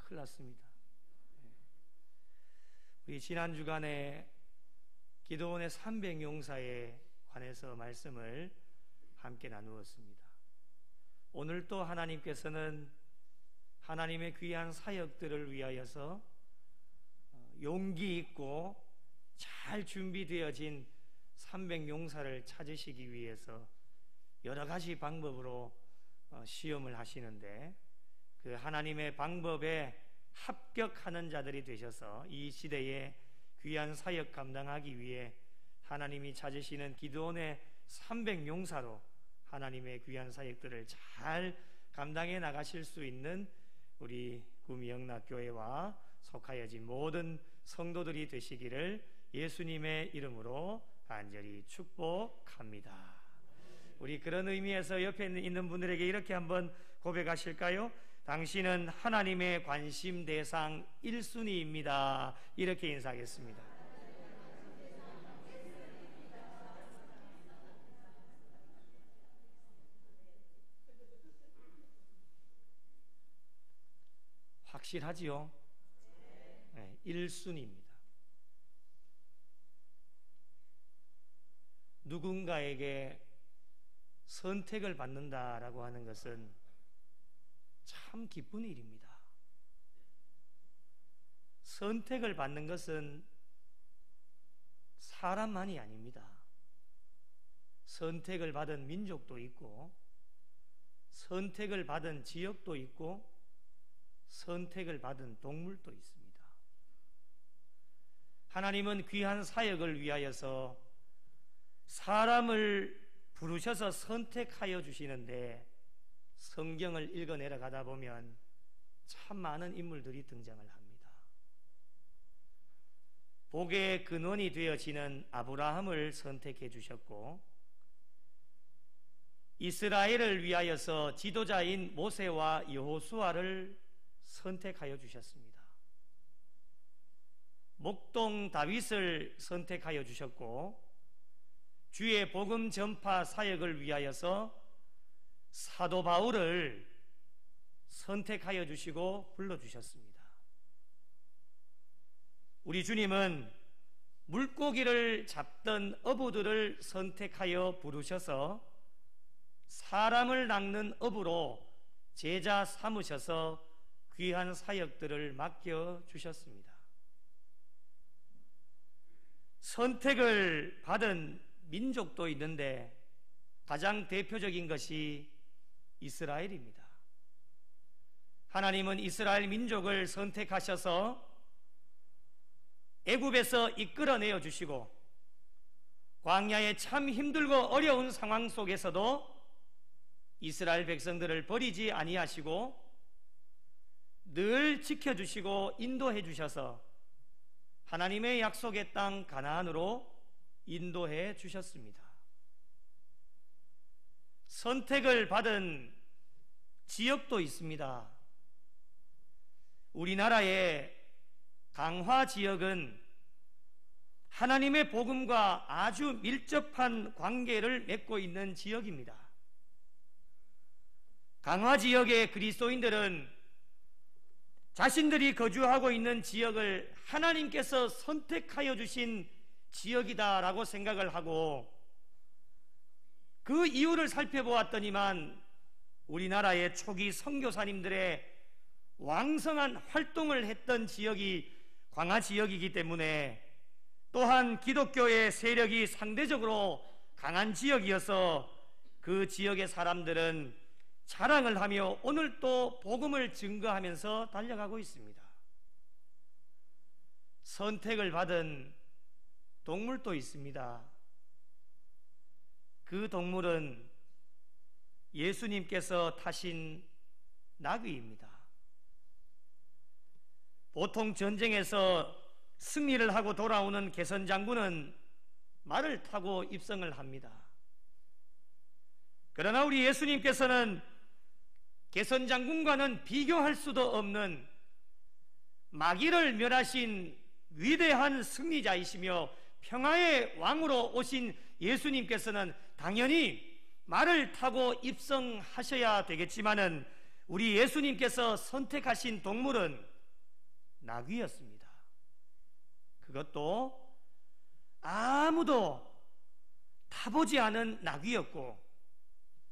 큰일 났습니다. 우리 지난 주간에 기도원의 300용사에 관해서 말씀을 함께 나누었습니다. 오늘 또 하나님께서는 하나님의 귀한 사역들을 위하여서 용기 있고 잘 준비되어진 300용사를 찾으시기 위해서 여러 가지 방법으로 시험을 하시는데, 그 하나님의 방법에 합격하는 자들이 되셔서 이 시대에 귀한 사역 감당하기 위해 하나님이 찾으시는 기도원의 300용사로 하나님의 귀한 사역들을 잘 감당해 나가실 수 있는 우리 구미영락교회와 속하여진 모든 성도들이 되시기를 예수님의 이름으로 간절히 축복합니다. 우리 그런 의미에서 옆에 있는 분들에게 이렇게 한번 고백하실까요? 당신은 하나님의 관심 대상 1순위입니다. 이렇게 인사하겠습니다. 확실하지요? 네, 1순위입니다. 누군가에게 선택을 받는다라고 하는 것은 참 기쁜 일입니다. 선택을 받는 것은 사람만이 아닙니다. 선택을 받은 민족도 있고, 선택을 받은 지역도 있고, 선택을 받은 동물도 있습니다. 하나님은 귀한 사역을 위하여서 사람을 부르셔서 선택하여 주시는데, 성경을 읽어 내려가다 보면 참 많은 인물들이 등장을 합니다. 복의 근원이 되어지는 아브라함을 선택해 주셨고, 이스라엘을 위하여서 지도자인 모세와 여호수아를 선택하여 주셨습니다. 목동 다윗을 선택하여 주셨고, 주의 복음 전파 사역을 위하여서 사도 바울을 선택하여 주시고 불러주셨습니다. 우리 주님은 물고기를 잡던 어부들을 선택하여 부르셔서 사람을 낚는 어부로 제자 삼으셔서 귀한 사역들을 맡겨주셨습니다. 선택을 받은 민족도 있는데 가장 대표적인 것이 이스라엘입니다. 하나님은 이스라엘 민족을 선택하셔서 애굽에서 이끌어내어 주시고, 광야의 참 힘들고 어려운 상황 속에서도 이스라엘 백성들을 버리지 아니하시고 늘 지켜주시고 인도해 주셔서 하나님의 약속의 땅 가나안으로 인도해 주셨습니다. 선택을 받은 지역도 있습니다. 우리나라의 강화 지역은 하나님의 복음과 아주 밀접한 관계를 맺고 있는 지역입니다. 강화 지역의 그리스도인들은 자신들이 거주하고 있는 지역을 하나님께서 선택하여 주신 지역이다라고 생각을 하고, 그 이유를 살펴보았더니만 우리나라의 초기 선교사님들의 왕성한 활동을 했던 지역이 광화 지역이기 때문에, 또한 기독교의 세력이 상대적으로 강한 지역이어서 그 지역의 사람들은 자랑을 하며 오늘 또 복음을 증거하면서 달려가고 있습니다. 선택을 받은 동물도 있습니다. 그 동물은 예수님께서 타신 나귀입니다. 보통 전쟁에서 승리를 하고 돌아오는 개선장군은 말을 타고 입성을 합니다. 그러나 우리 예수님께서는 개선장군과는 비교할 수도 없는 마귀를 멸하신 위대한 승리자이시며 평화의 왕으로 오신 예수님께서는 당연히 말을 타고 입성하셔야 되겠지만은, 우리 예수님께서 선택하신 동물은 나귀였습니다. 그것도 아무도 타보지 않은 나귀였고,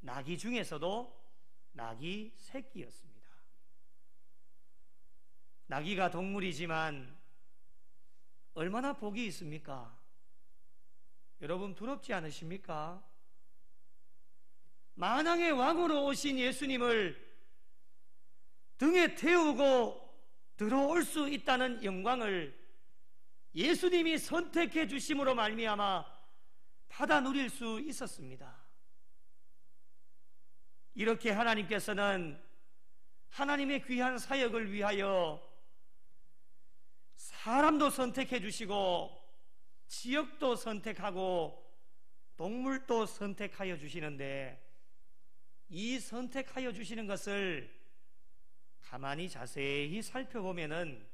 나귀 중에서도 나귀 새끼였습니다. 나귀가 동물이지만 얼마나 복이 있습니까? 여러분 부럽지 않으십니까? 만왕의 왕으로 오신 예수님을 등에 태우고 들어올 수 있다는 영광을 예수님이 선택해 주심으로 말미암아 받아 누릴 수 있었습니다. 이렇게 하나님께서는 하나님의 귀한 사역을 위하여 사람도 선택해 주시고 지역도 선택하고 동물도 선택하여 주시는데, 이 선택하여 주시는 것을 가만히 자세히 살펴보면은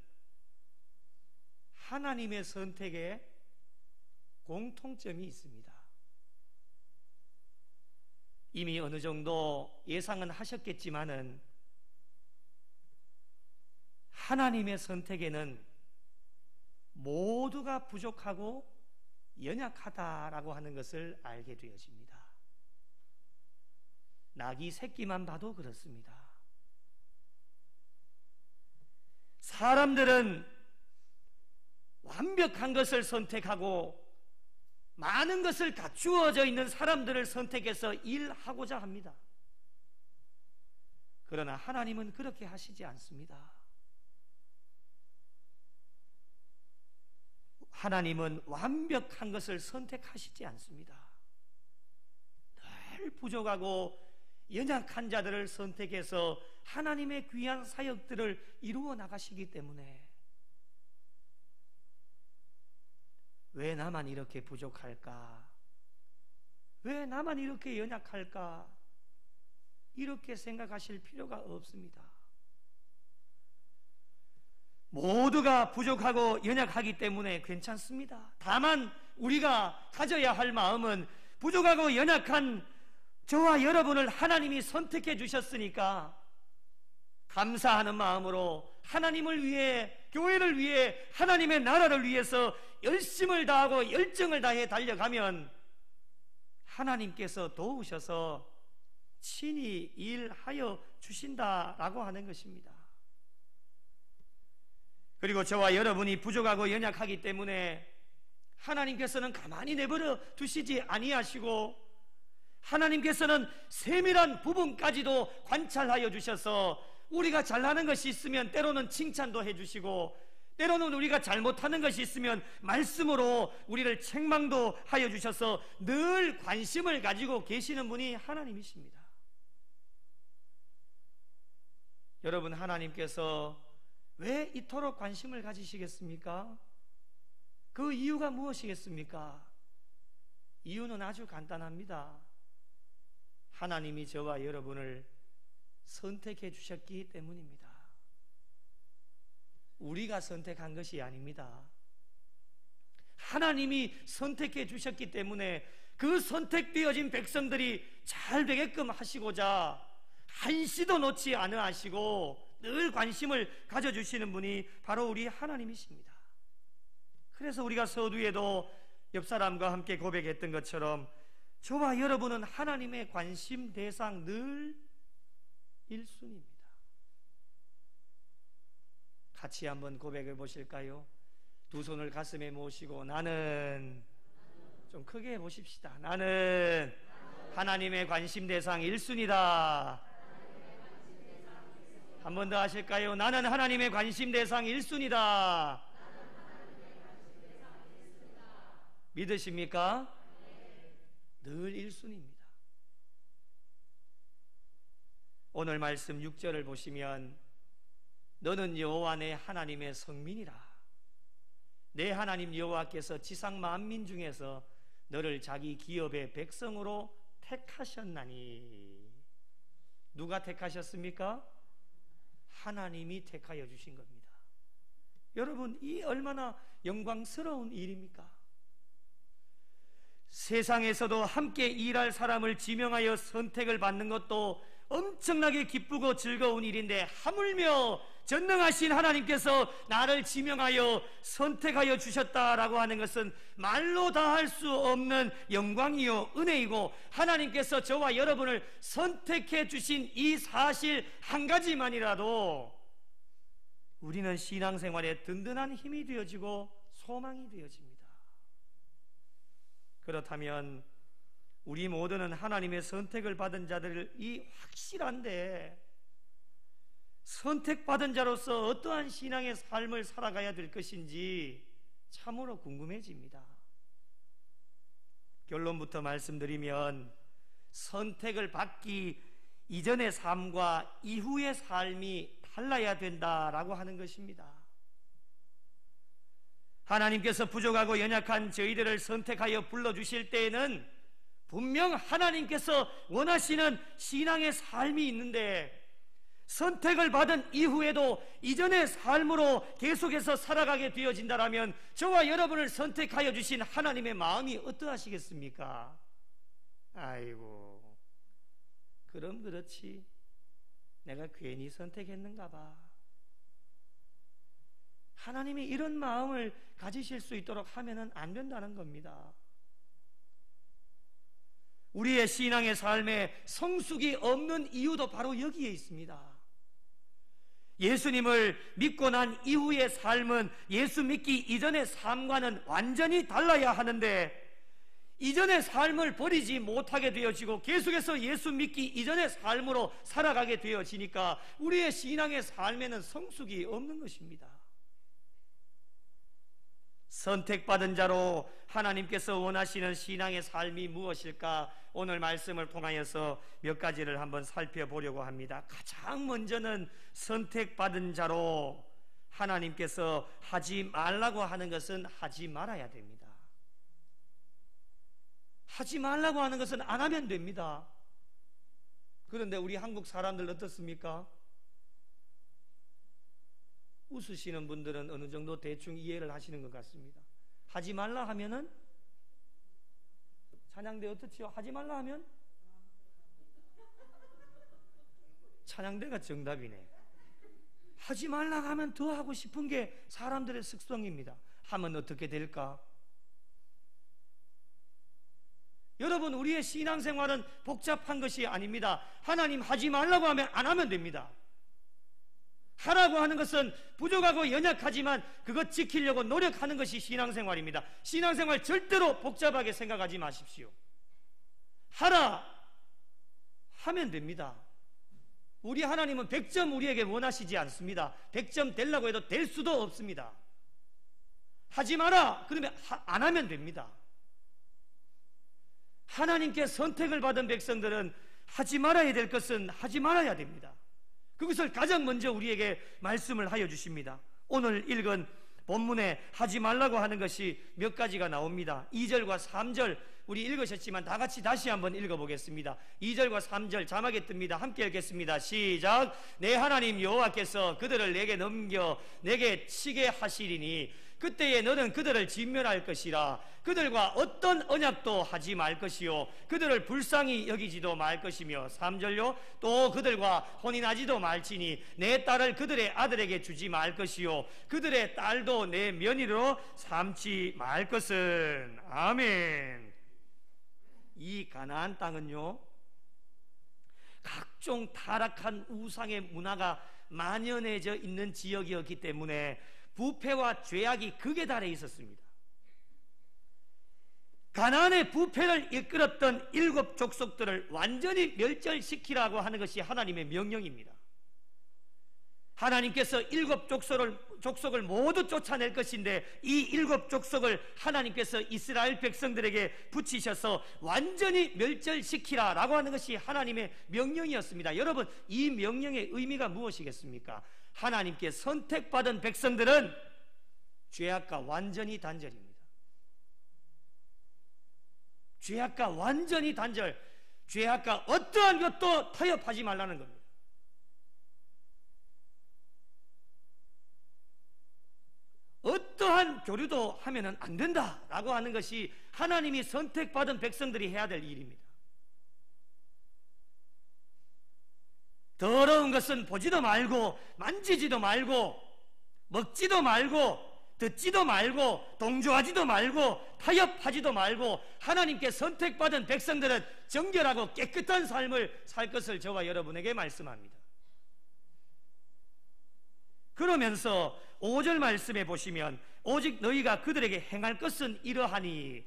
하나님의 선택에 공통점이 있습니다. 이미 어느 정도 예상은 하셨겠지만은 하나님의 선택에는 모두가 부족하고 연약하다라고 하는 것을 알게 되어집니다. 나귀 새끼만 봐도 그렇습니다. 사람들은 완벽한 것을 선택하고 많은 것을 갖추어져 있는 사람들을 선택해서 일하고자 합니다. 그러나 하나님은 그렇게 하시지 않습니다. 하나님은 완벽한 것을 선택하시지 않습니다. 늘 부족하고 연약한 자들을 선택해서 하나님의 귀한 사역들을 이루어 나가시기 때문에, 왜 나만 이렇게 부족할까? 왜 나만 이렇게 연약할까? 이렇게 생각하실 필요가 없습니다. 모두가 부족하고 연약하기 때문에 괜찮습니다. 다만 우리가 가져야 할 마음은, 부족하고 연약한 저와 여러분을 하나님이 선택해 주셨으니까 감사하는 마음으로 하나님을 위해, 교회를 위해, 하나님의 나라를 위해서 열심을 다하고 열정을 다해 달려가면 하나님께서 도우셔서 친히 일하여 주신다라고 하는 것입니다. 그리고 저와 여러분이 부족하고 연약하기 때문에 하나님께서는 가만히 내버려 두시지 아니하시고, 하나님께서는 세밀한 부분까지도 관찰하여 주셔서 우리가 잘하는 것이 있으면 때로는 칭찬도 해주시고, 때로는 우리가 잘못하는 것이 있으면 말씀으로 우리를 책망도 하여 주셔서 늘 관심을 가지고 계시는 분이 하나님이십니다. 여러분, 하나님께서 왜 이토록 관심을 가지시겠습니까? 그 이유가 무엇이겠습니까? 이유는 아주 간단합니다. 하나님이 저와 여러분을 선택해 주셨기 때문입니다. 우리가 선택한 것이 아닙니다. 하나님이 선택해 주셨기 때문에 그 선택되어진 백성들이 잘 되게끔 하시고자 한시도 놓지 않아 하시고 늘 관심을 가져주시는 분이 바로 우리 하나님이십니다. 그래서 우리가 서두에도 옆 사람과 함께 고백했던 것처럼 저와 여러분은 하나님의 관심 대상 늘 1순위입니다. 같이 한번 고백해 보실까요? 두 손을 가슴에 모시고 나는, 좀 크게 해보십시다. 나는 하나님의 관심 대상 1순위다. 한 번 더 하실까요? 나는 하나님의 관심 대상 1순위다. 믿으십니까? 늘 1순위입니다. 오늘 말씀 6절을 보시면 너는 여호와 내 하나님의 성민이라. 내 하나님 여호와께서 지상 만민 중에서 너를 자기 기업의 백성으로 택하셨나니. 누가 택하셨습니까? 하나님이 택하여 주신 겁니다. 여러분, 이 얼마나 영광스러운 일입니까? 세상에서도 함께 일할 사람을 지명하여 선택을 받는 것도 엄청나게 기쁘고 즐거운 일인데 하물며 전능하신 하나님께서 나를 지명하여 선택하여 주셨다라고 하는 것은 말로 다 할 수 없는 영광이요 은혜이고, 하나님께서 저와 여러분을 선택해 주신 이 사실 한 가지만이라도 우리는 신앙생활에 든든한 힘이 되어지고 소망이 되어집니다. 그렇다면 우리 모두는 하나님의 선택을 받은 자들이 확실한데, 선택받은 자로서 어떠한 신앙의 삶을 살아가야 될 것인지 참으로 궁금해집니다. 결론부터 말씀드리면, 선택을 받기 이전의 삶과 이후의 삶이 달라야 된다라고 하는 것입니다. 하나님께서 부족하고 연약한 저희들을 선택하여 불러주실 때에는 분명 하나님께서 원하시는 신앙의 삶이 있는데, 선택을 받은 이후에도 이전의 삶으로 계속해서 살아가게 되어진다면 저와 여러분을 선택하여 주신 하나님의 마음이 어떠하시겠습니까? 아이고, 그럼 그렇지, 내가 괜히 선택했는가 봐. 하나님이 이런 마음을 가지실 수 있도록 하면은 안 된다는 겁니다. 우리의 신앙의 삶에 성숙이 없는 이유도 바로 여기에 있습니다. 예수님을 믿고 난 이후의 삶은 예수 믿기 이전의 삶과는 완전히 달라야 하는데, 이전의 삶을 버리지 못하게 되어지고 계속해서 예수 믿기 이전의 삶으로 살아가게 되어지니까 우리의 신앙의 삶에는 성숙이 없는 것입니다. 선택받은 자로 하나님께서 원하시는 신앙의 삶이 무엇일까? 오늘 말씀을 통하여서 몇 가지를 한번 살펴보려고 합니다. 가장 먼저는 선택받은 자로 하나님께서 하지 말라고 하는 것은 하지 말아야 됩니다. 하지 말라고 하는 것은 안 하면 됩니다. 그런데 우리 한국 사람들 어떻습니까? 웃으시는 분들은 어느 정도 대충 이해를 하시는 것 같습니다. 하지 말라 하면은 찬양대 어떻지요? 하지 말라 하면 찬양대가 정답이네. 하지 말라 하면 더 하고 싶은 게 사람들의 습성입니다. 하면 어떻게 될까? 여러분, 우리의 신앙생활은 복잡한 것이 아닙니다. 하나님 하지 말라고 하면 안 하면 됩니다. 하라고 하는 것은 부족하고 연약하지만 그것 지키려고 노력하는 것이 신앙생활입니다. 신앙생활 절대로 복잡하게 생각하지 마십시오. 하라 하면 됩니다. 우리 하나님은 100점 우리에게 원하시지 않습니다. 100점 되려고 해도 될 수도 없습니다. 하지 마라 그러면 안 하면 됩니다. 하나님께 선택을 받은 백성들은 하지 말아야 될 것은 하지 말아야 됩니다. 그것을 가장 먼저 우리에게 말씀을 하여 주십니다. 오늘 읽은 본문에 하지 말라고 하는 것이 몇 가지가 나옵니다. 2절과 3절 우리 읽으셨지만 다 같이 다시 한번 읽어보겠습니다. 2절과 3절 자막에 뜹니다. 함께 읽겠습니다. 시작. 내 하나님 여호와께서 그들을 내게 넘겨 내게 치게 하시리니 그때에 너는 그들을 진멸할 것이라. 그들과 어떤 언약도 하지 말 것이요 그들을 불쌍히 여기지도 말 것이며 3절요 또 그들과 혼인하지도 말지니 내 딸을 그들의 아들에게 주지 말 것이요 그들의 딸도 내 며느리로 삼지 말 것은. 아멘. 이 가나안 땅은요 각종 타락한 우상의 문화가 만연해져 있는 지역이었기 때문에 부패와 죄악이 극에 달해 있었습니다. 가나안의 부패를 이끌었던 7 족속들을 완전히 멸절시키라고 하는 것이 하나님의 명령입니다. 하나님께서 7 족속을 모두 쫓아낼 것인데 이 7 족속을 하나님께서 이스라엘 백성들에게 붙이셔서 완전히 멸절시키라라고 하는 것이 하나님의 명령이었습니다. 여러분, 이 명령의 의미가 무엇이겠습니까? 하나님께 선택받은 백성들은 죄악과 완전히 단절입니다. 죄악과 완전히 단절, 죄악과 어떠한 것도 타협하지 말라는 겁니다. 어떠한 교류도 하면은 안 된다라고 하는 것이 하나님이 선택받은 백성들이 해야 될 일입니다. 더러운 것은 보지도 말고 만지지도 말고 먹지도 말고 듣지도 말고 동조하지도 말고 타협하지도 말고 하나님께 선택받은 백성들은 정결하고 깨끗한 삶을 살 것을 저와 여러분에게 말씀합니다. 그러면서 5절 말씀에 보시면 오직 너희가 그들에게 행할 것은 이러하니,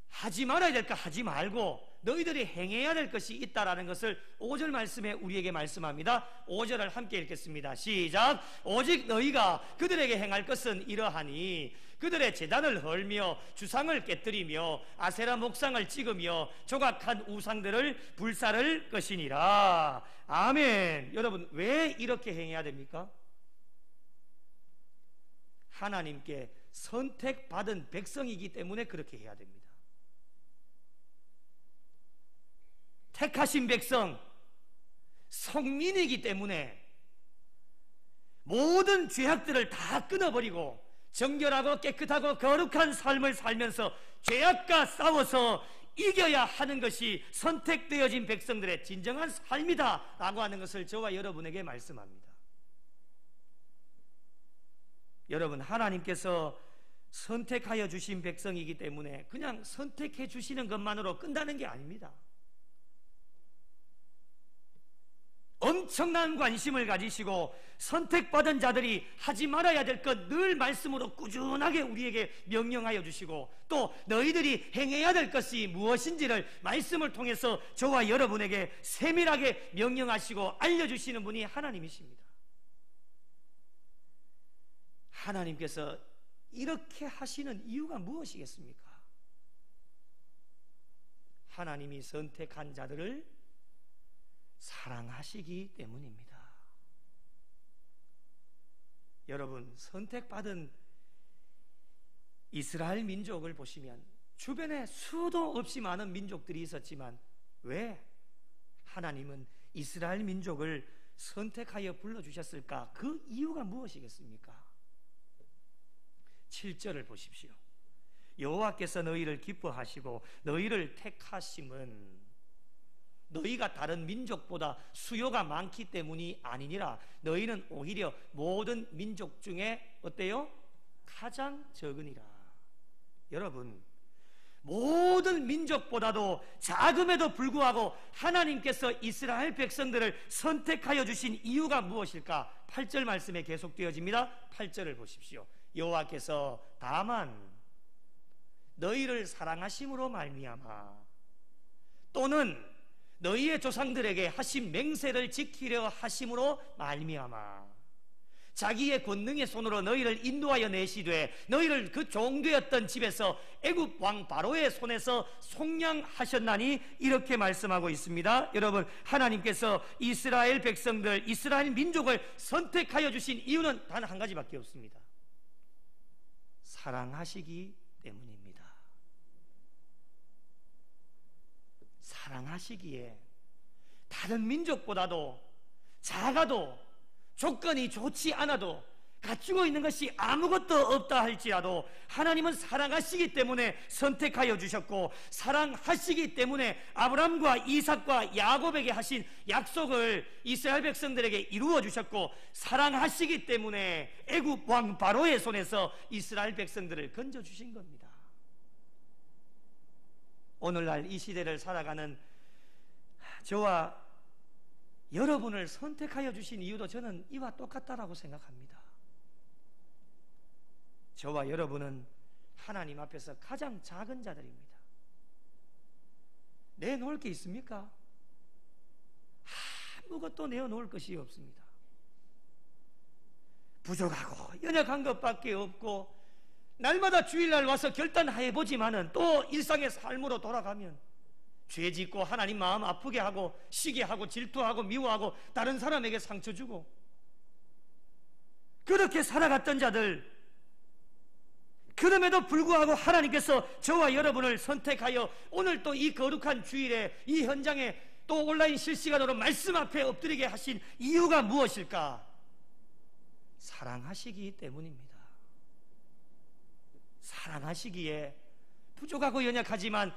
하지 말아야 될 거 하지 말고 너희들이 행해야 될 것이 있다라는 것을 5절 말씀에 우리에게 말씀합니다. 5절을 함께 읽겠습니다. 시작. 오직 너희가 그들에게 행할 것은 이러하니 그들의 제단을 헐며 주상을 깨뜨리며 아세라 목상을 찍으며 조각한 우상들을 불사를 것이니라. 아멘. 여러분, 왜 이렇게 행해야 됩니까? 하나님께 선택받은 백성이기 때문에 그렇게 해야 됩니다. 택하신 백성, 성민이기 때문에 모든 죄악들을 다 끊어버리고 정결하고 깨끗하고 거룩한 삶을 살면서 죄악과 싸워서 이겨야 하는 것이 선택되어진 백성들의 진정한 삶이다 라고 하는 것을 저와 여러분에게 말씀합니다. 여러분, 하나님께서 선택하여 주신 백성이기 때문에 그냥 선택해 주시는 것만으로 끝나는 게 아닙니다. 엄청난 관심을 가지시고 선택받은 자들이 하지 말아야 될 것 늘 말씀으로 꾸준하게 우리에게 명령하여 주시고, 또 너희들이 행해야 될 것이 무엇인지를 말씀을 통해서 저와 여러분에게 세밀하게 명령하시고 알려주시는 분이 하나님이십니다. 하나님께서 이렇게 하시는 이유가 무엇이겠습니까? 하나님이 선택한 자들을 사랑하시기 때문입니다. 여러분, 선택받은 이스라엘 민족을 보시면 주변에 수도 없이 많은 민족들이 있었지만 왜 하나님은 이스라엘 민족을 선택하여 불러주셨을까? 그 이유가 무엇이겠습니까? 7절을 보십시오. 여호와께서 너희를 기뻐하시고 너희를 택하심은 너희가 다른 민족보다 수요가 많기 때문이 아니니라. 너희는 오히려 모든 민족 중에 어때요? 가장 적으니라. 여러분, 모든 민족보다도 작음에도 불구하고 하나님께서 이스라엘 백성들을 선택하여 주신 이유가 무엇일까? 8절 말씀에 계속되어집니다. 8절을 보십시오. 여호와께서 다만 너희를 사랑하심으로 말미암아 또는 너희의 조상들에게 하신 맹세를 지키려 하심으로 말미암아 자기의 권능의 손으로 너희를 인도하여 내시되 너희를 그 종되었던 집에서 애굽 왕 바로의 손에서 속량하셨나니, 이렇게 말씀하고 있습니다. 여러분, 하나님께서 이스라엘 백성들, 이스라엘 민족을 선택하여 주신 이유는 단 한 가지밖에 없습니다. 사랑하시기 때문입니다. 사랑하시기에 다른 민족보다도 작아도 조건이 좋지 않아도 갖추고 있는 것이 아무것도 없다 할지라도 하나님은 사랑하시기 때문에 선택하여 주셨고, 사랑하시기 때문에 아브람과 이삭과 야곱에게 하신 약속을 이스라엘 백성들에게 이루어 주셨고, 사랑하시기 때문에 애굽 왕 바로의 손에서 이스라엘 백성들을 건져 주신 겁니다. 오늘날 이 시대를 살아가는 저와 여러분을 선택하여 주신 이유도 저는 이와 똑같다라고 생각합니다. 저와 여러분은 하나님 앞에서 가장 작은 자들입니다. 내놓을 게 있습니까? 아무것도 내어놓을 것이 없습니다. 부족하고 연약한 것밖에 없고, 날마다 주일날 와서 결단해보지만은 또 일상의 삶으로 돌아가면 죄 짓고 하나님 마음 아프게 하고 시기하고 질투하고 미워하고 다른 사람에게 상처 주고 그렇게 살아갔던 자들, 그럼에도 불구하고 하나님께서 저와 여러분을 선택하여 오늘 또 이 거룩한 주일에 이 현장에 또 온라인 실시간으로 말씀 앞에 엎드리게 하신 이유가 무엇일까? 사랑하시기 때문입니다. 사랑하시기에 부족하고 연약하지만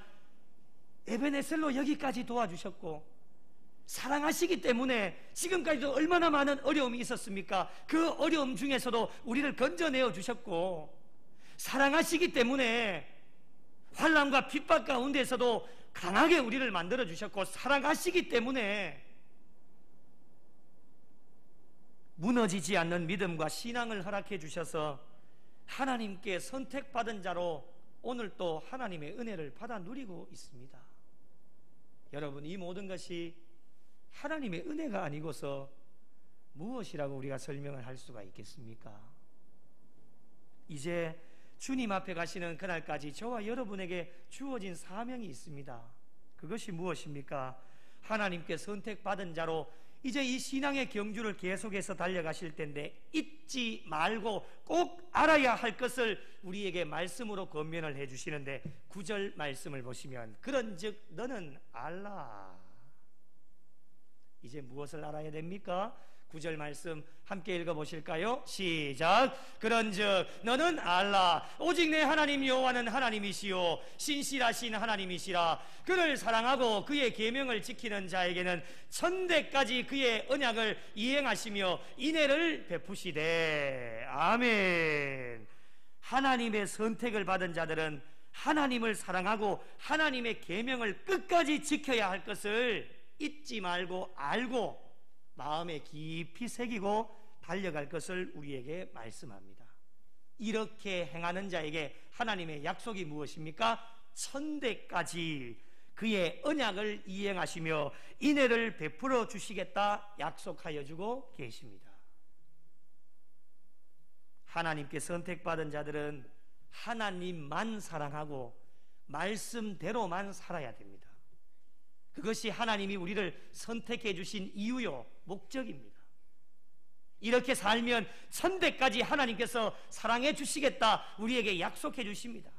에베네셀로 여기까지 도와주셨고, 사랑하시기 때문에 지금까지도 얼마나 많은 어려움이 있었습니까? 그 어려움 중에서도 우리를 건져내어 주셨고, 사랑하시기 때문에 환난과 핍박 가운데서도 강하게 우리를 만들어 주셨고, 사랑하시기 때문에 무너지지 않는 믿음과 신앙을 허락해 주셔서 하나님께 선택받은 자로 오늘 또 하나님의 은혜를 받아 누리고 있습니다. 여러분, 이 모든 것이 하나님의 은혜가 아니고서 무엇이라고 우리가 설명을 할 수가 있겠습니까? 이제 주님 앞에 가시는 그날까지 저와 여러분에게 주어진 사명이 있습니다. 그것이 무엇입니까? 하나님께 선택받은 자로 이제 이 신앙의 경주를 계속해서 달려가실 텐데, 잊지 말고 꼭 알아야 할 것을 우리에게 말씀으로 권면을 해주시는데, 9절 말씀을 보시면 그런즉 너는 알라. 이제 무엇을 알아야 됩니까? 9절 말씀 함께 읽어보실까요? 시작. 그런즉 너는 알라. 오직 내 하나님 여호와는 하나님이시요 신실하신 하나님이시라. 그를 사랑하고 그의 계명을 지키는 자에게는 천대까지 그의 언약을 이행하시며 인애를 베푸시되. 아멘. 하나님의 선택을 받은 자들은 하나님을 사랑하고 하나님의 계명을 끝까지 지켜야 할 것을 잊지 말고 알고 마음에 깊이 새기고 달려갈 것을 우리에게 말씀합니다. 이렇게 행하는 자에게 하나님의 약속이 무엇입니까? 천대까지 그의 언약을 이행하시며 인애를 베풀어 주시겠다 약속하여 주고 계십니다. 하나님께 선택받은 자들은 하나님만 사랑하고 말씀대로만 살아야 됩니다. 그것이 하나님이 우리를 선택해 주신 이유요 목적입니다. 이렇게 살면 천대까지 하나님께서 사랑해 주시겠다 우리에게 약속해 주십니다.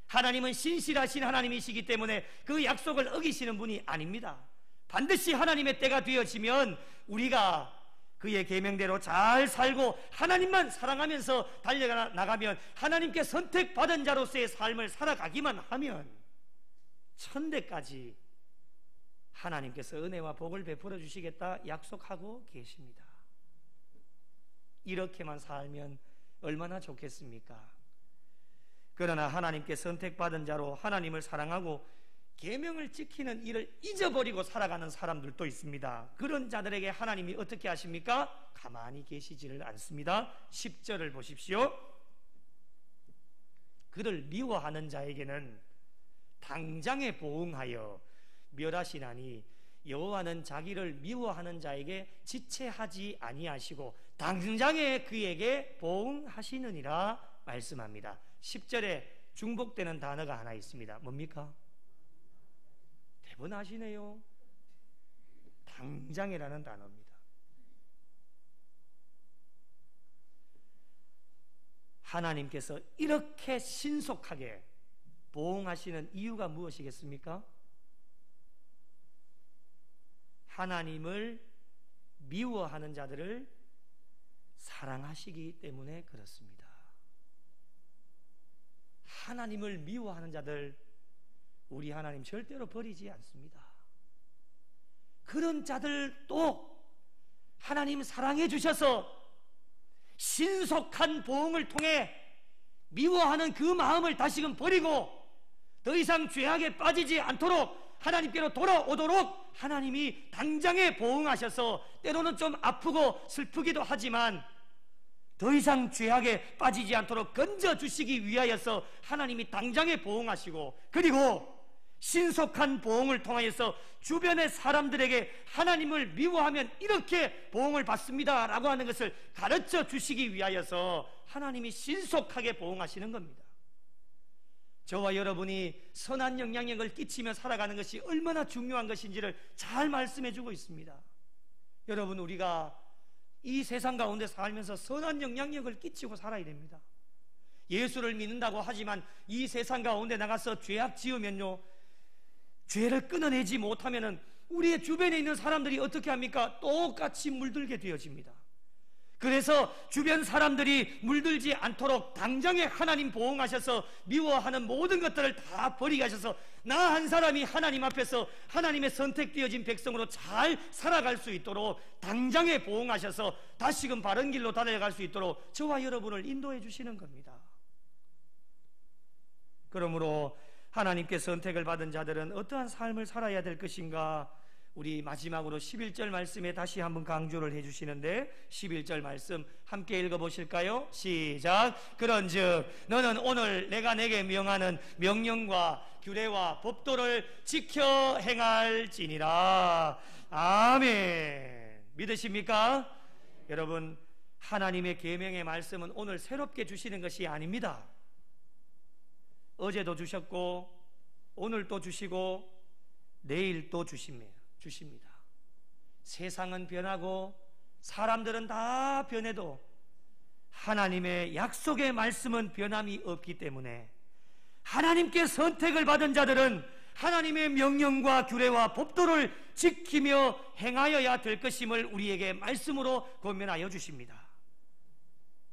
하나님은 신실하신 하나님이시기 때문에 그 약속을 어기시는 분이 아닙니다. 반드시 하나님의 때가 되어지면 우리가 그의 계명대로 잘 살고 하나님만 사랑하면서 달려나가면, 하나님께 선택받은 자로서의 삶을 살아가기만 하면 천대까지 하나님께서 은혜와 복을 베풀어 주시겠다 약속하고 계십니다. 이렇게만 살면 얼마나 좋겠습니까? 그러나 하나님께 선택받은 자로 하나님을 사랑하고 계명을 지키는 일을 잊어버리고 살아가는 사람들도 있습니다. 그런 자들에게 하나님이 어떻게 하십니까? 가만히 계시지를 않습니다. 10절을 보십시오. 그를 미워하는 자에게는 당장에 보응하여 멸하시나니 여호와는 자기를 미워하는 자에게 지체하지 아니하시고 당장에 그에게 보응하시느니라 말씀합니다. 10절에 중복되는 단어가 하나 있습니다. 뭡니까? 대번 아시네요. 당장이라는 단어입니다. 하나님께서 이렇게 신속하게 보응하시는 이유가 무엇이겠습니까? 하나님을 미워하는 자들을 사랑하시기 때문에 그렇습니다. 하나님을 미워하는 자들 우리 하나님 절대로 버리지 않습니다. 그런 자들도 하나님 사랑해 주셔서 신속한 보응을 통해 미워하는 그 마음을 다시금 버리고 더 이상 죄악에 빠지지 않도록 하나님께로 돌아오도록 하나님이 당장에 보응하셔서 때로는 좀 아프고 슬프기도 하지만 더 이상 죄악에 빠지지 않도록 건져주시기 위하여서 하나님이 당장에 보응하시고, 그리고 신속한 보응을 통하여서 주변의 사람들에게 하나님을 미워하면 이렇게 보응을 받습니다 라고 하는 것을 가르쳐 주시기 위하여서 하나님이 신속하게 보응하시는 겁니다. 저와 여러분이 선한 영향력을 끼치며 살아가는 것이 얼마나 중요한 것인지를 잘 말씀해 주고 있습니다. 여러분, 우리가 이 세상 가운데 살면서 선한 영향력을 끼치고 살아야 됩니다. 예수를 믿는다고 하지만 이 세상 가운데 나가서 죄악 지으면요, 죄를 끊어내지 못하면은 우리의 주변에 있는 사람들이 어떻게 합니까? 똑같이 물들게 되어집니다. 그래서 주변 사람들이 물들지 않도록 당장에 하나님 보응하셔서 미워하는 모든 것들을 다 버리게 하셔서 나 한 사람이 하나님 앞에서 하나님의 선택되어진 백성으로 잘 살아갈 수 있도록 당장에 보응하셔서 다시금 바른 길로 달려갈 수 있도록 저와 여러분을 인도해 주시는 겁니다. 그러므로 하나님께 선택을 받은 자들은 어떠한 삶을 살아야 될 것인가? 우리 마지막으로 11절 말씀에 다시 한번 강조를 해주시는데 11절 말씀 함께 읽어보실까요? 시작. 그런즉 너는 오늘 내가 내게 명하는 명령과 규례와 법도를 지켜 행할지니라. 아멘. 믿으십니까? 여러분, 하나님의 계명의 말씀은 오늘 새롭게 주시는 것이 아닙니다. 어제도 주셨고 오늘 또 주시고 내일 또 주십니다. 세상은 변하고 사람들은 다 변해도 하나님의 약속의 말씀은 변함이 없기 때문에 하나님께 선택을 받은 자들은 하나님의 명령과 규례와 법도를 지키며 행하여야 될 것임을 우리에게 말씀으로 권면하여 주십니다.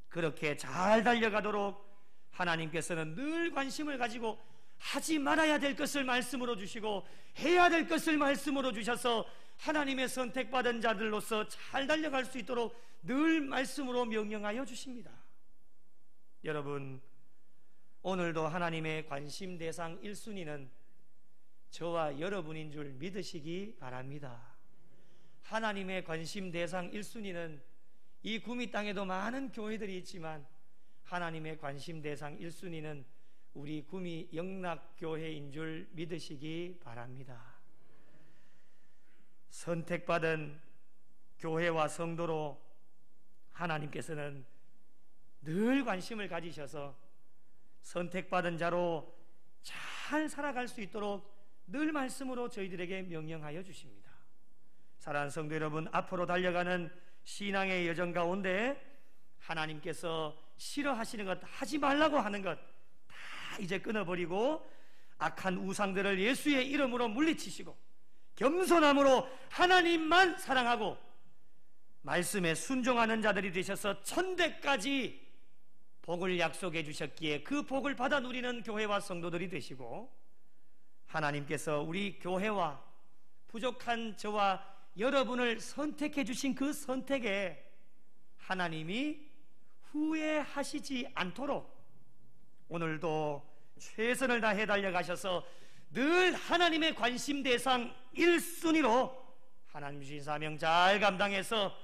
그렇게 잘 달려가도록 하나님께서는 늘 관심을 가지고 하지 말아야 될 것을 말씀으로 주시고 해야 될 것을 말씀으로 주셔서 하나님의 선택받은 자들로서 잘 달려갈 수 있도록 늘 말씀으로 명령하여 주십니다. 여러분, 오늘도 하나님의 관심 대상 1순위는 저와 여러분인 줄 믿으시기 바랍니다. 하나님의 관심 대상 1순위는 이 구미 땅에도 많은 교회들이 있지만 하나님의 관심 대상 1순위는 우리 구미 영락교회인 줄 믿으시기 바랍니다. 선택받은 교회와 성도로 하나님께서는 늘 관심을 가지셔서 선택받은 자로 잘 살아갈 수 있도록 늘 말씀으로 저희들에게 명령하여 주십니다. 사랑하는 성도 여러분, 앞으로 달려가는 신앙의 여정 가운데 하나님께서 싫어하시는 것, 하지 말라고 하는 것 다 이제 끊어버리고 악한 우상들을 예수의 이름으로 물리치시고 겸손함으로 하나님만 사랑하고 말씀에 순종하는 자들이 되셔서 천대까지 복을 약속해 주셨기에 그 복을 받아 누리는 교회와 성도들이 되시고 하나님께서 우리 교회와 부족한 저와 여러분을 선택해 주신 그 선택에 하나님이 후회하시지 않도록 오늘도 최선을 다해 달려가셔서 늘 하나님의 관심 대상 1순위로 하나님 주신 사명 잘 감당해서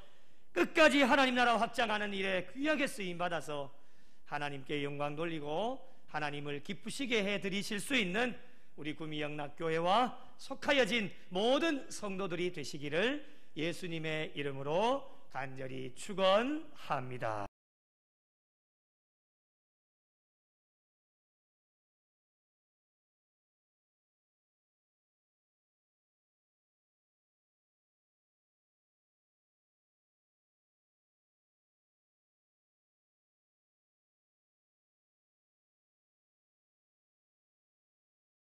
끝까지 하나님 나라 확장하는 일에 귀하게 쓰임받아서 하나님께 영광 돌리고 하나님을 기쁘시게 해드리실 수 있는 우리 구미 영락교회와 속하여진 모든 성도들이 되시기를 예수님의 이름으로 간절히 축원합니다.